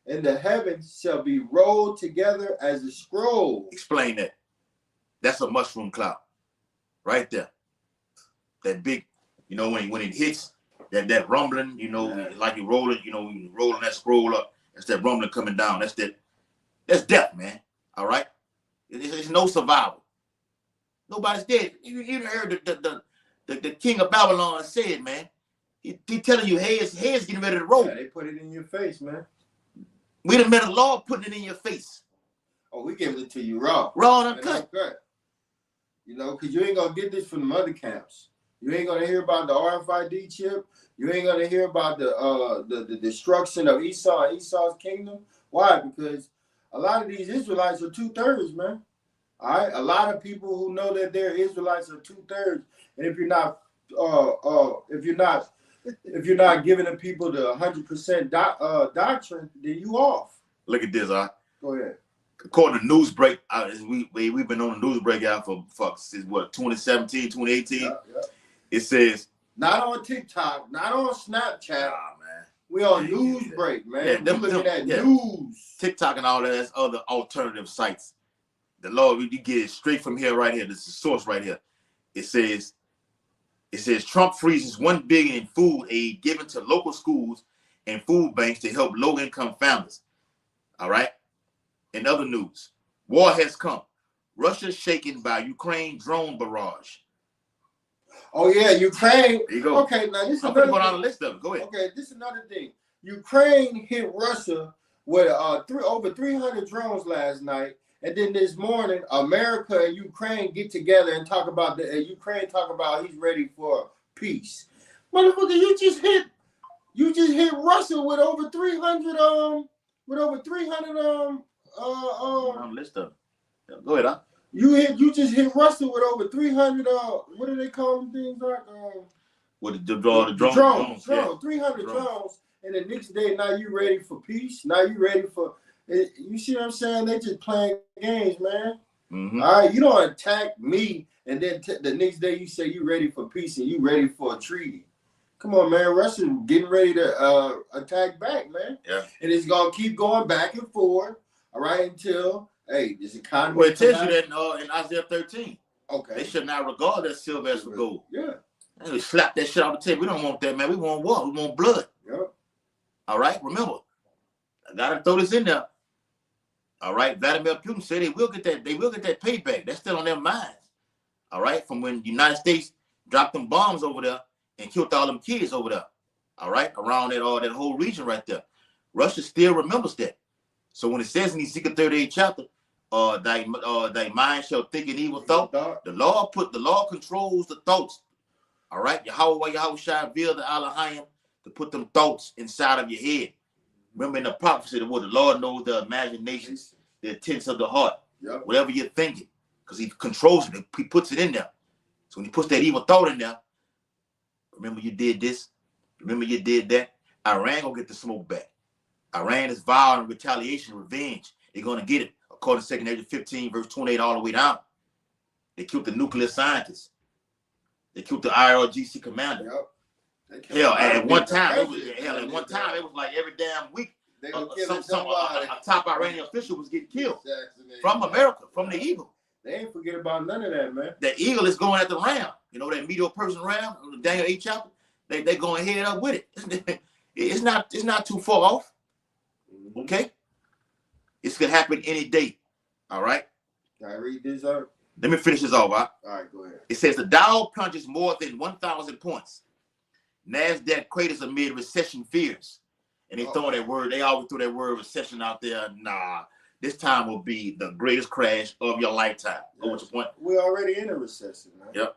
And the heavens shall be rolled together as a scroll. Explain that. That's a mushroom cloud, right there. That big, when it hits. That rumbling, like you roll it, you rolling that scroll up. That's that rumbling coming down. That's death, man. All right, it's no survival. Nobody's dead. You heard the king of Babylon said, man. He telling you, heads getting ready to roll. Yeah, they put it in your face, man. We done met a Lord putting it in your face. Oh, we giving it to you raw and uncut. Because you ain't gonna get this from the other camps. You ain't gonna hear about the RFID chip. You ain't gonna hear about the destruction of Esau and Esau's kingdom. Why? Because a lot of these Israelites are 2/3, man. All right, a lot of people who know that they're Israelites are 2/3, and if you're not giving the people the 100% doctrine, then you off. Look at this, all right. Go ahead. According to Newsbreak, we've been on the Newsbreak out for since 2017, 2018. Yeah. It says not on TikTok, not on Snapchat. Nah, man. We on Newsbreak, man. Yeah, we looking at news. TikTok and all that. That's other alternative sites. The Lord, you get it straight from here, right here. This is the source right here. It says Trump freezes $1 billion in food aid given to local schools and food banks to help low-income families. All right. In other news, war has come. Russia shaken by Ukraine drone barrage. Oh yeah, Ukraine. There you go. Okay, now this is I'm gonna go down the list of them. Go ahead. Okay, this is another thing. Ukraine hit Russia with over 300 drones last night, and then this morning, America and Ukraine get together and talk about Ukraine talk about he's ready for peace. Motherfucker, you just hit Russia with over 300 list of them. Go ahead, huh? You just hit Russia with over 300 what do they call them things like with the drones. Yeah. 300 drones, and the next day now you ready for peace. Now you ready for you see what I'm saying? They just playing games, man. Mm-hmm. All right, you don't attack me and then the next day you say you ready for peace and you ready for a treaty. Come on, man. Russia getting ready to attack back, man. Yeah. And it's gonna keep going back and forth, all right, until Hey, this economy. Well, it tells you that in Isaiah 13. Okay. They should not regard that silver as for gold. Yeah. And we slap that shit off the table. We don't want that, man. We want what? We want blood. Yep. All right. Remember, I gotta throw this in there. All right. Vladimir Putin said they will get that. They will get that payback. That's still on their minds. All right. From when the United States dropped them bombs over there and killed all them kids over there. All right. Around that whole region right there. Russia still remembers that. So when it says in Ezekiel 38 chapter, thy mind shall think an evil thought. The law controls the thoughts. All right. Yahweh shall reveal the Elohim to put them thoughts inside of your head. Remember in the prophecy, the word the Lord knows the imaginations, the intents of the heart. Yep. Whatever you're thinking, because he controls it. He puts it in there. So when he puts that evil thought in there, remember you did this. Remember you did that. Iran gonna get the smoke back. Iran is vile in retaliation, revenge. They're gonna get it. According to 2 Edge 15, verse 28, all the way down. They killed the nuclear scientists. They killed the IRGC commander. Yep. Hell, at one time, it was like every damn week, a top Iranian official was getting killed from America, from the Eagle. They ain't forget about none of that, man. The Eagle is going at the ram. You know that medial person ram, Daniel 8 chapter. They going head up with it. It's not too far off. Okay. It's gonna happen any day. All right. Can I read this out? Let me finish this off. All right, go ahead. It says the Dow plunges more than 1,000 points. NASDAQ craters amid recession fears. And they throw that word, they always throw that word recession out there. Nah, this time will be the greatest crash of your lifetime. Yes. What's your point? We're already in a recession, man. Yep.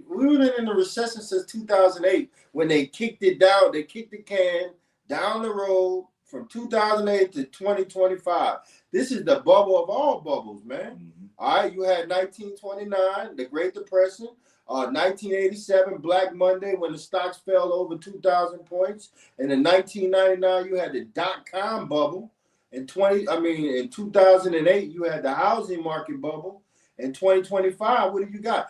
We've been in a recession since 2008 when they kicked it down, they kicked the can down the road from 2008 to 2025. This is the bubble of all bubbles, man. Mm-hmm. All right, you had 1929, the Great Depression, 1987, Black Monday, when the stocks fell over 2,000 points, and in 1999 you had the dot-com bubble. In 2008 you had the housing market bubble. In 2025, what do you got?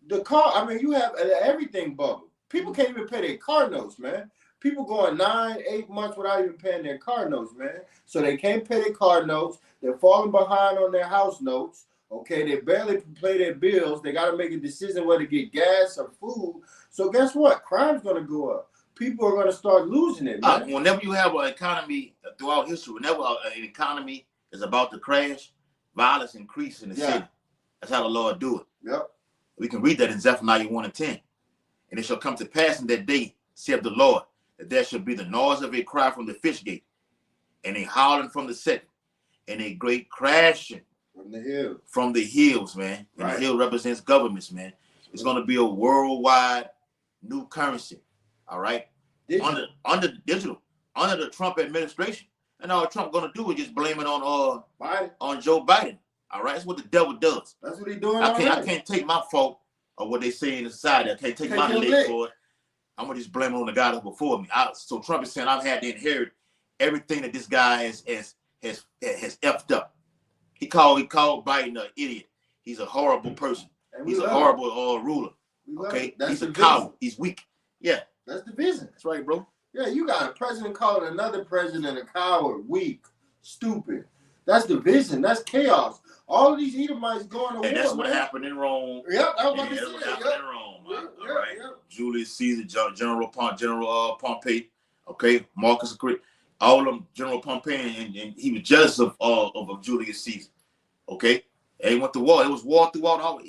You have everything bubble. People can't even pay their car notes, man. People going 9-8 months without even paying their car notes, man. So they can't pay their car notes. They're falling behind on their house notes. Okay, they barely pay their bills. They got to make a decision whether to get gas or food. So guess what? Crime's going to go up. People are going to start losing it, man. Whenever you have an economy throughout history, whenever an economy is about to crash, violence increases in the city. That's how the Lord do it. Yep. We can read that in Zephaniah 1:10. And it shall come to pass in that day, saith the Lord, that there shall be the noise of a cry from the fish gate, and a howling from the second, and a great crashing from the hills, man. And the hill represents governments, man. It's going to be a worldwide new currency. All right. Under the Trump administration. And all Trump going to do is just blame it on Joe Biden. All right. That's what the devil does. That's what he's doing. I can't take my fault of what they say in the society. I can't take my leg for it. I'm going to just blame it on the guy that's before me. So Trump is saying I've had to inherit everything that this guy has effed up. He called Biden an idiot. He's a horrible person. He's a horrible ruler. Okay, he's a coward. He's weak. Yeah, that's the business. That's right, bro. Yeah, you got a president calling another president a coward, weak, stupid. That's division. That's chaos. All of these Edomites going to war. And that's what happened in Rome. Yep, I was about to say that's what happened in Rome. All right. Julius Caesar, General Pompey. Okay, Marcus, all of them, General Pompey, and he was jealous of Julius Caesar. Okay, and he went to war. It was war throughout all.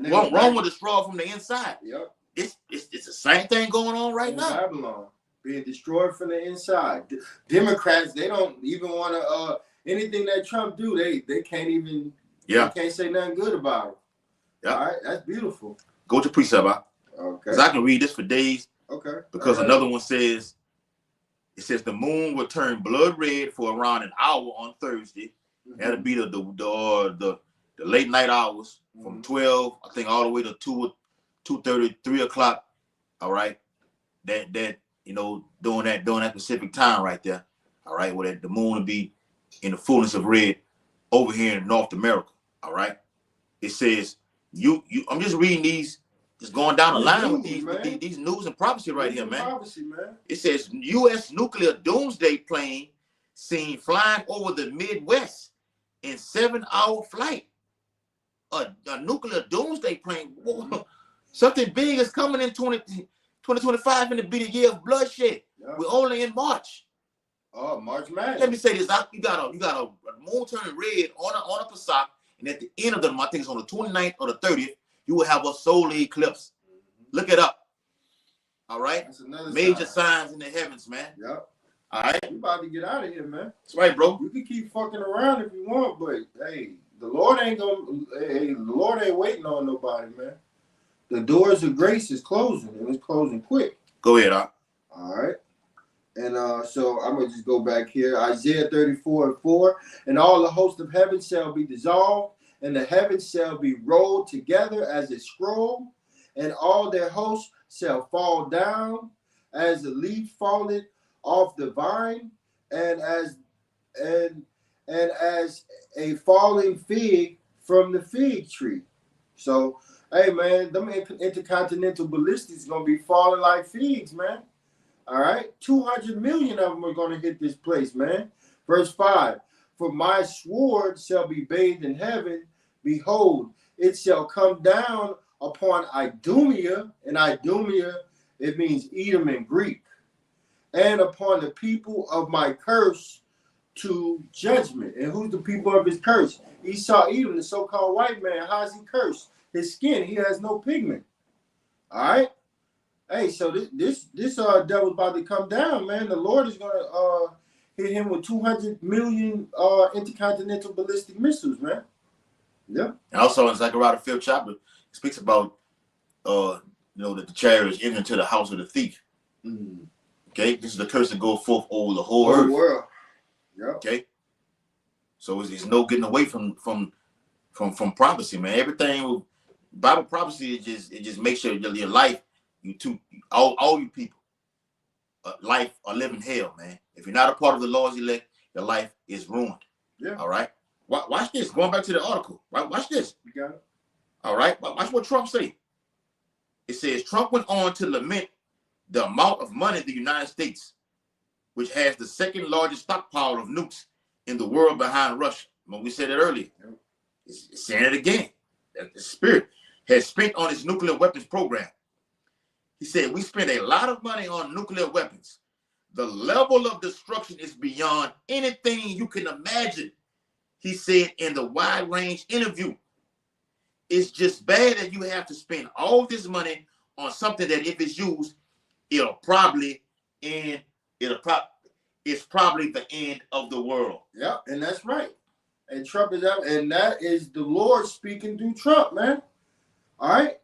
Rome was destroyed from the inside. Yep. It's the same thing going on right now. Babylon being destroyed from the inside. Democrats, they don't even want to anything that Trump do. They can't even. They can't say nothing good about it. Yeah. All right, that's beautiful. Go to precept. Okay. Because I can read this for days. Okay. Because another one says. It says the moon will turn blood red for around an hour on Thursday. Mm-hmm. That'll be the late night hours from 12, I think, all the way to 2:30, 3 o'clock. All right, that during that Pacific time right there. All right, where the moon will be in the fullness of red over here in North America. All right, it says I'm just reading these. Just going down the line with these news and prophecy right here, man. Prophecy, man. It says U.S. nuclear doomsday plane seen flying over the Midwest in 7-hour flight. A nuclear doomsday plane. Something big is coming in 2025 in the be the year of bloodshed. Yep. We're only in March. Oh, March Madness. Let me say this. You got a moon turning red on a Passat, and at the end of the month, I think it's on the 29th or the 30th, you will have a solar eclipse. Look it up. All right? That's another major signs in the heavens, man. Yep. All right? You about to get out of here, man. That's right, bro. You can keep fucking around if you want, but hey, the Lord ain't waiting on nobody, man. The doors of grace is closing, and it's closing quick. Go ahead, All right. And so I'm going to just go back here. Isaiah 34:4. And all the host of heaven shall be dissolved, and the heavens shall be rolled together as a scroll, and all their hosts shall fall down as the leaf falleth off the vine, and as a falling fig from the fig tree. So, hey, man, them intercontinental ballistics going to be falling like figs, man. All right, 200 million of them are going to hit this place, man. Verse 5, for my sword shall be bathed in heaven. Behold, it shall come down upon Idumea, and Idumea, it means Edom in Greek, and upon the people of my curse to judgment. And who's the people of his curse? Esau, Edom, the so-called white man. How's he cursed? His skin, he has no pigment. All right. Hey, so this devil's about to come down, man. The Lord is gonna hit him with 200 million intercontinental ballistic missiles, man. Yeah. And also in Zechariah the 5th chapter, it speaks about that the chariot is entering into the house of the thief. Mm. Okay, this is the curse that goes forth over the whole earth. World. Yeah. Okay. So it's no getting away from prophecy, man. Everything Bible prophecy just makes sure your life. All you people, life or living hell, man. If you're not a part of the Lord's elect, your life is ruined. Yeah. All right. Watch this. Going back to the article. Right. Watch this. You got it. All right. Watch what Trump say. It says Trump went on to lament the amount of money the United States, which has the second largest stockpile of nukes in the world behind Russia. When we said it earlier, it's saying it again. That the Spirit has spent on its nuclear weapons program. He said, we spend a lot of money on nuclear weapons. The level of destruction is beyond anything you can imagine, he said in the wide range interview. It's just bad that you have to spend all this money on something that if it's used, it's probably the end of the world. Yeah, and that's right. And Trump is out, and that is the Lord speaking through Trump, man. All right.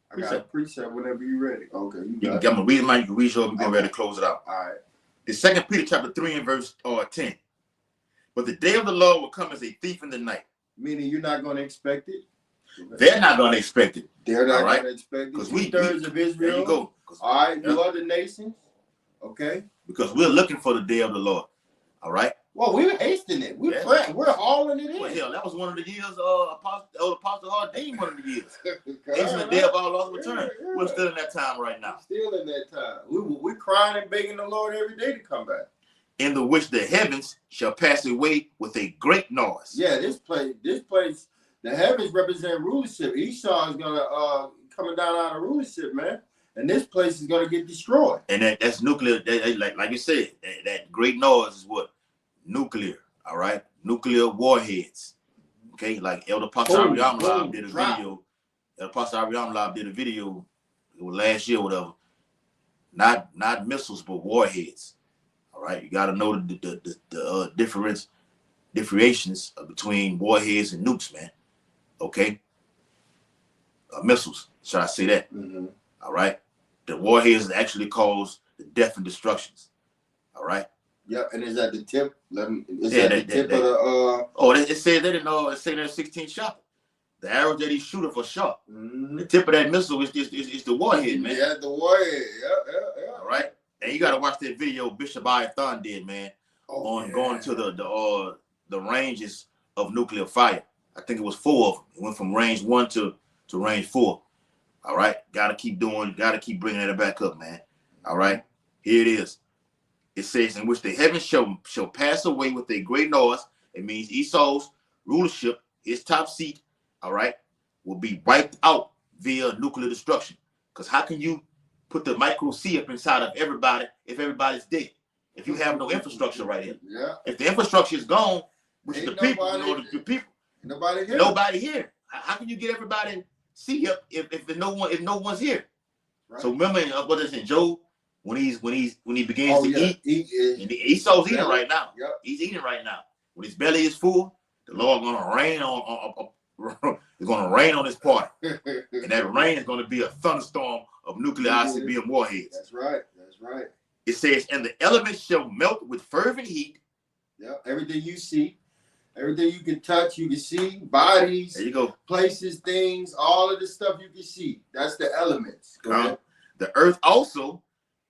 I got a precept whenever you're ready. Okay, I'm gonna read mine. You can read yours. We're getting ready to close it out. All right. It's 2 Peter chapter 3 and verse 10. But the day of the Lord will come as a thief in the night. Meaning you're not going to expect it. They're not going to expect it. They're not going to expect it. Because two-thirds of Israel. There you go. All right, you other nations. Okay. Because we're looking for the day of the Lord. All right. Well, we're hasting it. We're praying. We're hauling it in. Well, hell, that was one of the years Apostle ordained one of the years. Hasting the day of our Lord's return. Yeah. We're still in that time right now. Still in that time. We're crying and begging the Lord every day to come back. In the which the heavens shall pass away with a great noise. Yeah, this place, the heavens represent rulership. Esau is gonna coming down out of rulership, man. And this place is gonna get destroyed. And that's nuclear. Like you said, that great noise is what? Nuclear, all right? Nuclear warheads. Okay, like Elder Pastor Ariam Lab did a video. Elder Pastor Ariam Lab did a video, it was last year or whatever. Not missiles, but warheads. All right, you got to know the differentiations between warheads and nukes, man. Okay, missiles. Should I say that? Mm-hmm. All right, the warheads actually cause the death and destructions. All right. Yep, and is at the tip. Is at the tip of the Oh, it said that in it said that 16 shot. The arrow that he's shooting for shot. Mm-hmm. The tip of that missile is the warhead, man. Yeah, the warhead. Yeah. All right. And you gotta watch that video Bishop Baton did, man, on going to the ranges of nuclear fire. I think it was 4 of them. It went from range 1 to range 4. All right, gotta keep bringing that back up, man. All right, here it is. It says, in which the heavens shall pass away with a great noise. It means Esau's rulership, his top seat, all right, will be wiped out via nuclear destruction. Because how can you put the micro C up inside of everybody if everybody's dead? If you have no infrastructure right here. Yeah. If the infrastructure is gone, which is the people, the people, nobody here. How can you get everybody C up if no one's here? Right. So remember what is in Job when he begins to eat, Esau's eating right now. Yep. He's eating right now. When his belly is full, the Lord gonna rain on it's gonna rain on his party, and that rain is gonna be a thunderstorm of nuclear ICBM warheads. That's right. That's right. It says, and the elements shall melt with fervent heat. Yeah, everything you see, everything you can touch, you can see, bodies, there you go, places, things, all of the stuff you can see. That's the elements. Go ahead. The earth also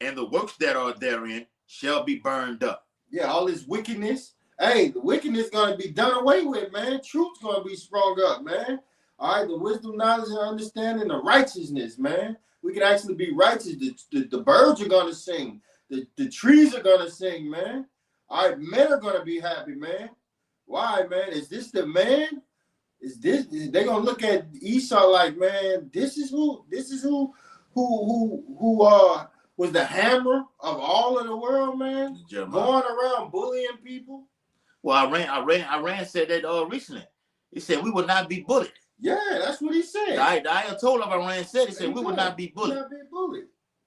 and the works that are therein shall be burned up. Yeah, all this wickedness. Hey, the wickedness gonna be done away with, man. Truth's gonna be sprung up, man. All right, the wisdom, knowledge, and understanding, the righteousness, man. We can actually be righteous. The birds are gonna sing. The trees are gonna sing, man. All right, men are gonna be happy, man. Why, man? Is this the man? They're gonna look at Esau like, man, this is who was the hammer of all of the world, man. Going around bullying people. Well, Iran said that recently. He said we will not be bullied. Yeah, that's what he said. The Ayatollah of Iran said, he said we will not be bullied.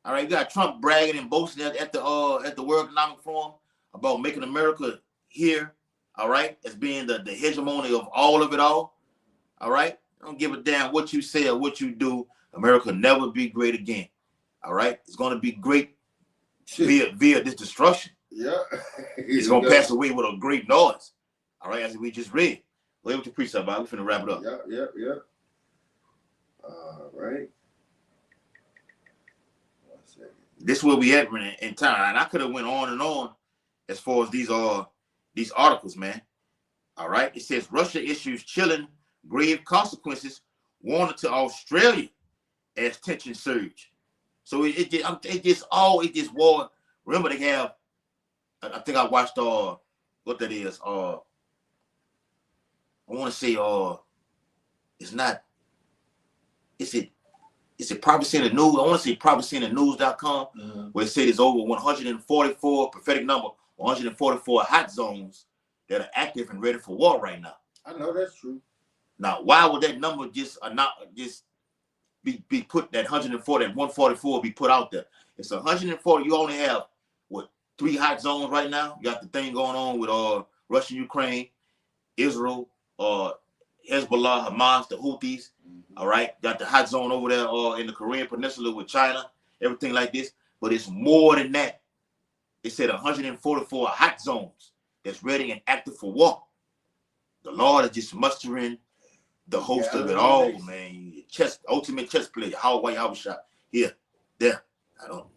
All right, you got Trump bragging and boasting at the World Economic Forum about making America here, all right, as being the hegemony of all of it all. All right, I don't give a damn what you say or what you do. America will never be great again. All right, it's going to be great via this destruction. Yeah, it's going to pass away with a great noise. All right, as we just read. Lay with your precept, Bob. We're finna wrap it up. Yeah. All right. This is where we at in time, and I could have went on and on as far as these articles, man. All right, it says Russia issues chilling grave consequences warning to Australia as tension surge. So it just war. Remember they have. I think I watched what that is. I want to say it's not. Is it prophecy in the news? I want to say prophecy in the news.com, where it said it's over 144 prophetic number, 144 hot zones that are active and ready for war right now. I know that's true. Now, why would that number just be put, that 140, that 144 be put out there? It's 140. You only have what, 3 hot zones right now? You got the thing going on with Russia, Ukraine, Israel, Hezbollah, Hamas, the Houthis. All right, got the hot zone over there in the Korean Peninsula with China, everything like this. But it's more than that. It said 144 hot zones that's ready and active for war. The Lord is just mustering the host of it all, man. Ultimate chess player, White shot here, there.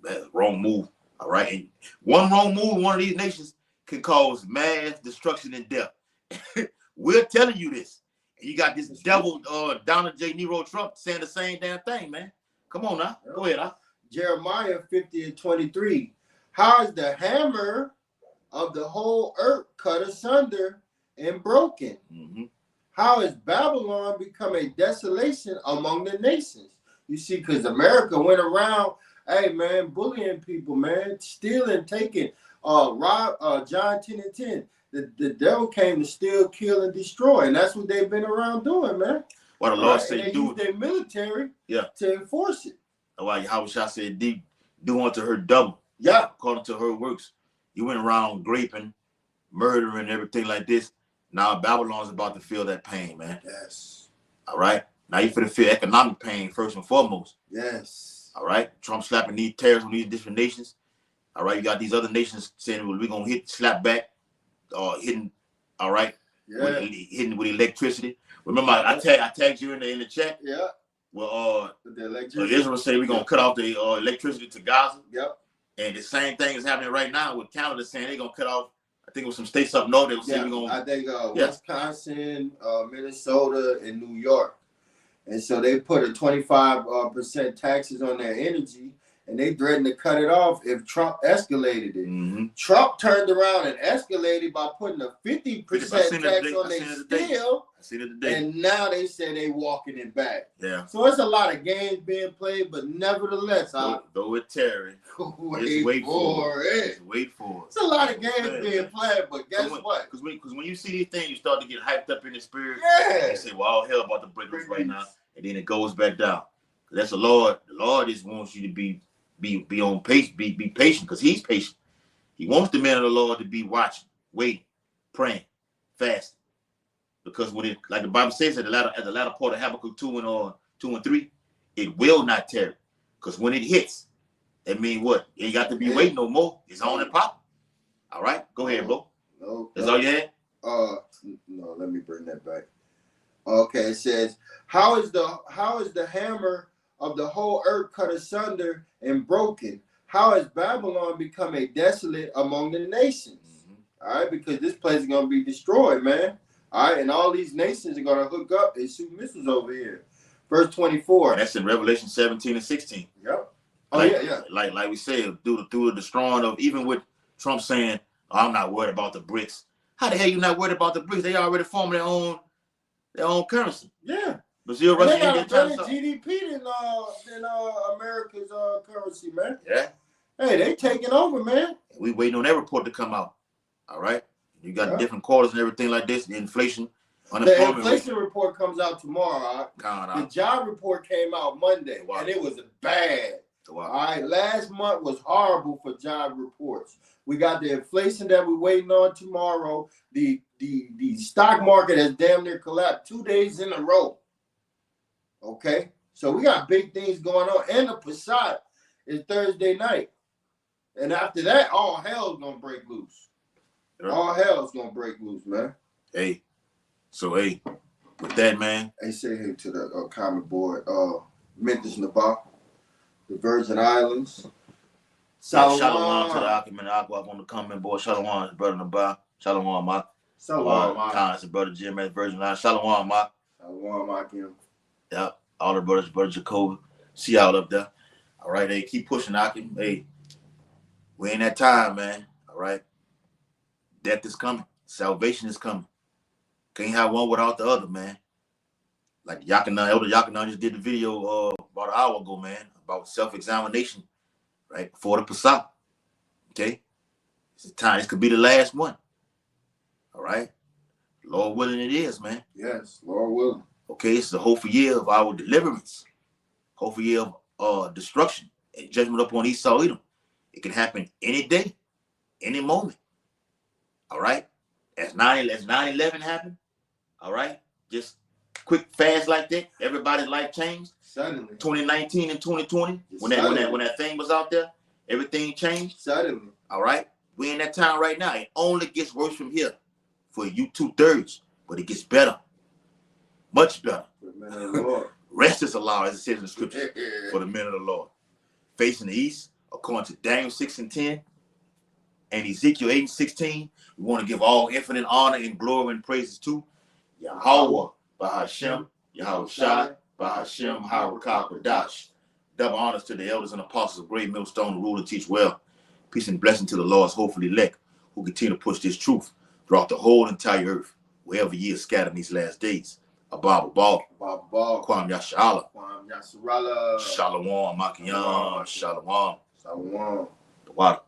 That's wrong move. All right, and one wrong move in one of these nations can cause mass destruction and death. We're telling you this. And you got this devil, Donald J. Nero Trump, saying the same damn thing, man. Come on now. Go ahead. Jeremiah 50:23. How is the hammer of the whole earth cut asunder and broken? How is Babylon become a desolation among the nations? You see, because America went around, hey, man, bullying people, man, stealing, taking. John 10:10. The devil came to steal, kill, and destroy, and that's what they've been around doing, man. What the Lord said, they use their military to enforce it. Why Yahushua said, do unto her double. Yeah, according to her works. You went around raping, murdering, everything like this. Now Babylon's about to feel that pain, man. Yes. All right. Now you finna feel economic pain first and foremost. Yes. All right. Trump slapping these tariffs on these different nations. All right. You got these other nations saying, well, we're gonna slap back. Hitting, all right, hitting with electricity. Remember, I tagged you in the chat. Yeah. Well, the electricity. Israel say we're gonna cut off the electricity to Gaza. Yep. And the same thing is happening right now with Canada saying they're gonna cut off. I think it was some states up north. They were saying we're gonna. I think Wisconsin, Minnesota, and New York, and so they put a 25% taxes on their energy, and they threatened to cut it off if Trump escalated it. Mm-hmm. Trump turned around and escalated by putting a 50% tax on their steel. I seen it today. And now they say they walking it back. Yeah. So it's a lot of games being played, but nevertheless, though it tarry, wait for it. Just wait for it. It's a lot of games being played, but guess what? Because when you see these things, you start to get hyped up in the spirit. Yeah. You say, well, all hell about to break loose right now. And then it goes back down. That's the Lord. The Lord just wants you to be on pace, be patient, because he's patient. He wants the man of the Lord to be watching, waiting, praying, fasting. Because when it, like the Bible says at the latter part of Habakkuk 2 and 3, it will not tarry. Because when it hits, that means what? You ain't got to be waiting no more. It's on and popping. All right? Go ahead, bro. No. That's all you had? No, let me bring that back. Okay, it says, how is the hammer of the whole earth cut asunder and broken? How has Babylon become a desolate among the nations? Mm-hmm. All right, because this place is going to be destroyed, man. All right, and all these nations are going to hook up and shoot missiles over here. Verse 24. That's in Revelation 17 and 16. Yep. Oh, like, yeah. Like we said, through the destroying of, even with Trump saying, oh, I'm not worried about the BRICS. How the hell you not worried about the BRICS? They already formed their own currency. Yeah. Brazil, Russia, India, China, GDP than America's currency, man. Yeah. Hey, they taking over, man. We waiting on that report to come out. All right. You got different quarters and everything like this. The inflation, unemployment. The inflation report comes out tomorrow. All right? The job report came out Monday, and it was bad. All right. Last month was horrible for job reports. We got the inflation that we're waiting on tomorrow. The stock market has damn near collapsed 2 days in a row. Okay, so we got big things going on, and the Passat is Thursday night, and after that, all hell's gonna break loose. Yep. All hell's gonna break loose, man. Hey, with that, man. Hey, say hey to the comment board. Memphis, Nevada, the Virgin Islands. Shalom to the Akim Aqua on the comment board. Shalom, brother Nabah. Shalom, Mark. Shalom, Mark. Collins, brother GMS, Virgin Islands. Shalom, Mark. Shalom, Mark. Yeah, all the brothers, brother Jacob. See y'all up there. All right, hey, keep pushing, Akim. Hey, we ain't that time, man. All right. Death is coming. Salvation is coming. Can't have one without the other, man. Like Elder Yakanan just did the video about an hour ago, man, about self-examination, right? Before the Passat. Okay? It's the time. This could be the last one. All right? Lord willing it is, man. Yes, Lord willing. Okay, it's the hopeful year of our deliverance. Hopeful year of destruction and judgment upon Esau Edom. It can happen any day, any moment. All right? As 9/11 happened, all right? Just quick, fast like that. Everybody's life changed. Suddenly. 2019 and 2020, when that thing was out there, everything changed. Suddenly. All right? We're in that time right now. It only gets worse from here for you 2/3, but it gets better. Much better. For the men of the Lord. Rest is allowed, as it says in the scripture, for the men of the Lord. Facing the east, according to Daniel 6 and 10, and Ezekiel 8 and 16, we want to give all infinite honor and glory and praises to Yahweh, Bahashem, Yahweh Shai, Bahashem, Harakah, Kodash. Double honors to the elders and apostles of Great Millstone, rule and teach well. Peace and blessing to the Lord's hopefully elect, who continue to push this truth throughout the whole entire earth, wherever ye are scattered in these last days. Abba Ball, Kwam Yashala, Shalom, Makiyan, Shalom, Shalom. the water.